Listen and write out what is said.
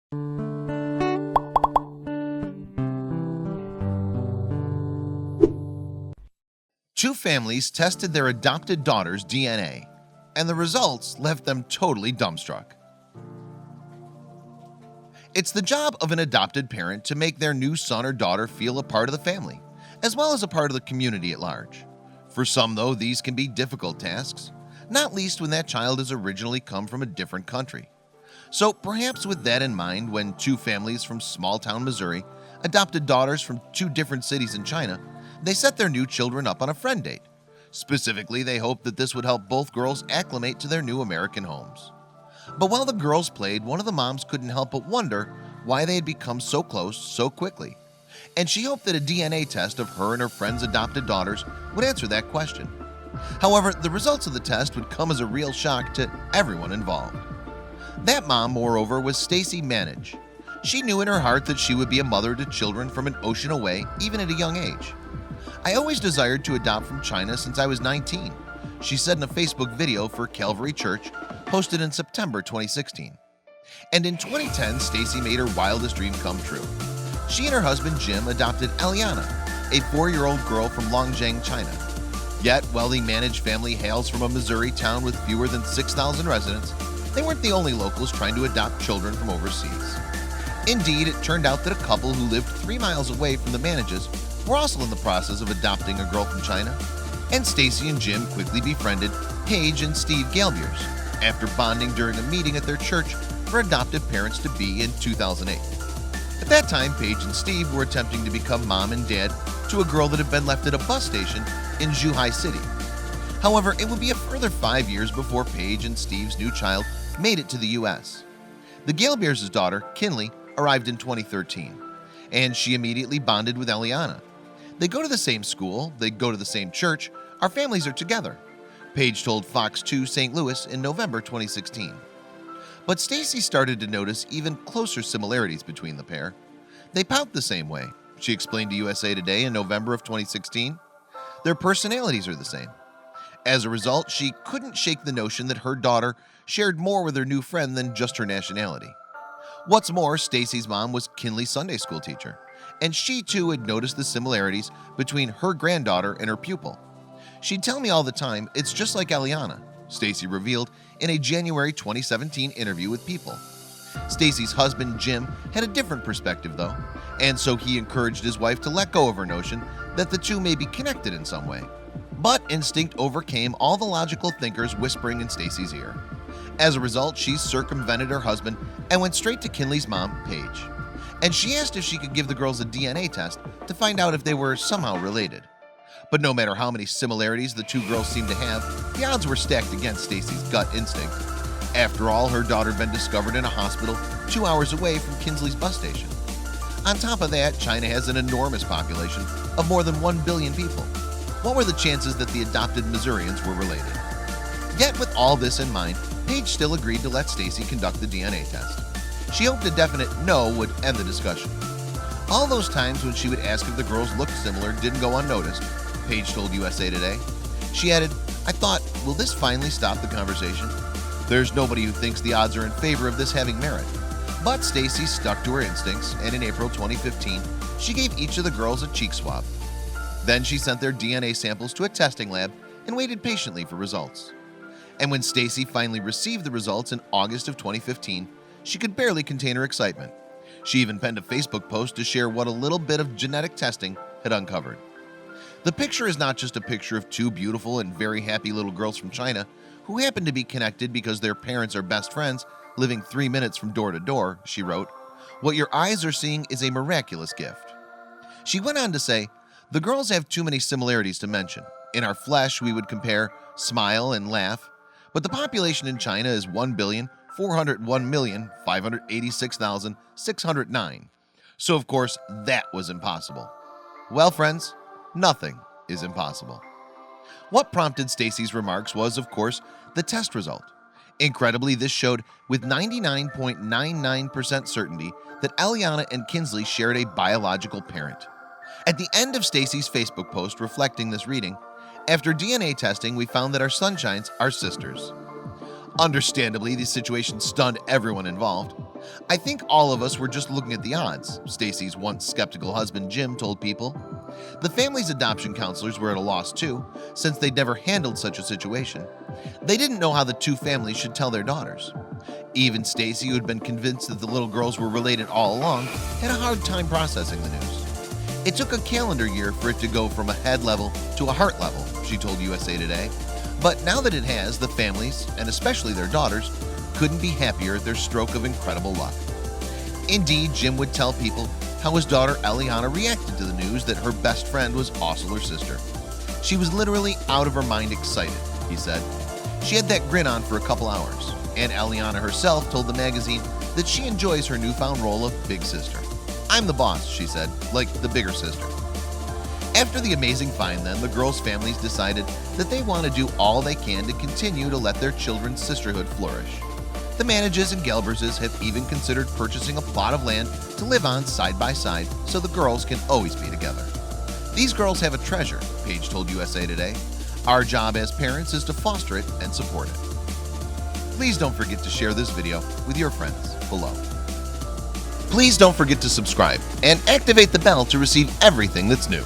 Two families tested their adopted daughter's DNA, and the results left them totally dumbstruck. It's the job of an adopted parent to make their new son or daughter feel a part of the family, as well as a part of the community at large. For some, though, these can be difficult tasks, not least when that child has originally come from a different country. So perhaps with that in mind, when two families from small-town Missouri adopted daughters from two different cities in China, they set their new children up on a friend date. Specifically, they hoped that this would help both girls acclimate to their new American homes. But while the girls played, one of the moms couldn't help but wonder why they had become so close so quickly. And she hoped that a DNA test of her and her friend's adopted daughters would answer that question. However, the results of the test would come as a real shock to everyone involved. That mom, moreover, was Stacy Manage. She knew in her heart that she would be a mother to children from an ocean away, even at a young age. "I always desired to adopt from China since I was 19, she said in a Facebook video for Calvary Church posted in September 2016. And in 2010, Stacy made her wildest dream come true. She and her husband Jim adopted Eliana, a 4-year-old girl from Longjiang, China. Yet, while the Managed family hails from a Missouri town with fewer than 6,000 residents, they weren't the only locals trying to adopt children from overseas. Indeed, it turned out that a couple who lived 3 miles away from the Manages were also in the process of adopting a girl from China, and Stacy and Jim quickly befriended Paige and Steve Galbiers after bonding during a meeting at their church for adoptive parents-to-be in 2008. At that time, Paige and Steve were attempting to become mom and dad to a girl that had been left at a bus station in Zhuhai City. However, it would be a further 5 years before Paige and Steve's new child made it to the U.S. The Galbiers' daughter, Kinley, arrived in 2013, and she immediately bonded with Eliana. They go to the same school, they go to the same church, our families are together, Paige told Fox 2 St. Louis in November 2016. But Stacy started to notice even closer similarities between the pair. They pout the same way, she explained to USA Today in November of 2016. Their personalities are the same. As a result, she couldn't shake the notion that her daughter shared more with her new friend than just her nationality. What's more, Stacy's mom was Kinley's Sunday school teacher, and she too had noticed the similarities between her granddaughter and her pupil. "She'd tell me all the time, it's just like Eliana," Stacy revealed in a January 2017 interview with People. Stacy's husband Jim had a different perspective though, and so he encouraged his wife to let go of her notion that the two may be connected in some way. But instinct overcame all the logical thinkers whispering in Stacy's ear. As a result, she circumvented her husband and went straight to Kinley's mom, Paige. And she asked if she could give the girls a DNA test to find out if they were somehow related. But no matter how many similarities the two girls seemed to have, the odds were stacked against Stacy's gut instinct. After all, her daughter had been discovered in a hospital 2 hours away from Kinsley's bus station. On top of that, China has an enormous population of more than 1 billion people. What were the chances that the adopted Missourians were related? Yet with all this in mind, Paige still agreed to let Stacy conduct the DNA test. She hoped a definite no would end the discussion. All those times when she would ask if the girls looked similar didn't go unnoticed, Paige told USA Today. She added, "I thought, will this finally stop the conversation? There's nobody who thinks the odds are in favor of this having merit." But Stacy stuck to her instincts, and in April 2015, she gave each of the girls a cheek swab. Then she sent their DNA samples to a testing lab and waited patiently for results. And when Stacy finally received the results in August of 2015, she could barely contain her excitement. She even penned a Facebook post to share what a little bit of genetic testing had uncovered. The picture is not just a picture of two beautiful and very happy little girls from China who happen to be connected because their parents are best friends living 3 minutes from door to door, she wrote. "What your eyes are seeing is a miraculous gift." She went on to say, "The girls have too many similarities to mention. In our flesh, we would compare, smile, and laugh. But the population in China is 1,401,586,609. So of course, that was impossible." Well, friends, nothing is impossible. What prompted Stacy's remarks was, of course, the test result. Incredibly, this showed with 99.99% certainty that Eliana and Kinsley shared a biological parent. At the end of Stacy's Facebook post reflecting this reading, "After DNA testing, we found that our sunshines are sisters." Understandably, the situation stunned everyone involved. "I think all of us were just looking at the odds," Stacy's once skeptical husband Jim told People. The family's adoption counselors were at a loss too, since they'd never handled such a situation. They didn't know how the two families should tell their daughters. Even Stacy, who had been convinced that the little girls were related all along, had a hard time processing the news. "It took a calendar year for it to go from a head level to a heart level," she told USA Today. "But now that it has, the families, and especially their daughters, couldn't be happier at their stroke of incredible luck." Indeed, Jim would tell People how his daughter Eliana reacted to the news that her best friend was also her sister. "She was literally out of her mind excited," he said. "She had that grin on for a couple hours," and Eliana herself told the magazine that she enjoys her newfound role of big sister. "I'm the boss," she said, like the bigger sister. After the amazing find, then, the girls' families decided that they want to do all they can to continue to let their children's sisterhood flourish. The Manages and Gelberses have even considered purchasing a plot of land to live on side by side so the girls can always be together. "These girls have a treasure," Page told USA Today. "Our job as parents is to foster it and support it." Please don't forget to share this video with your friends below. Please don't forget to subscribe and activate the bell to receive everything that's new.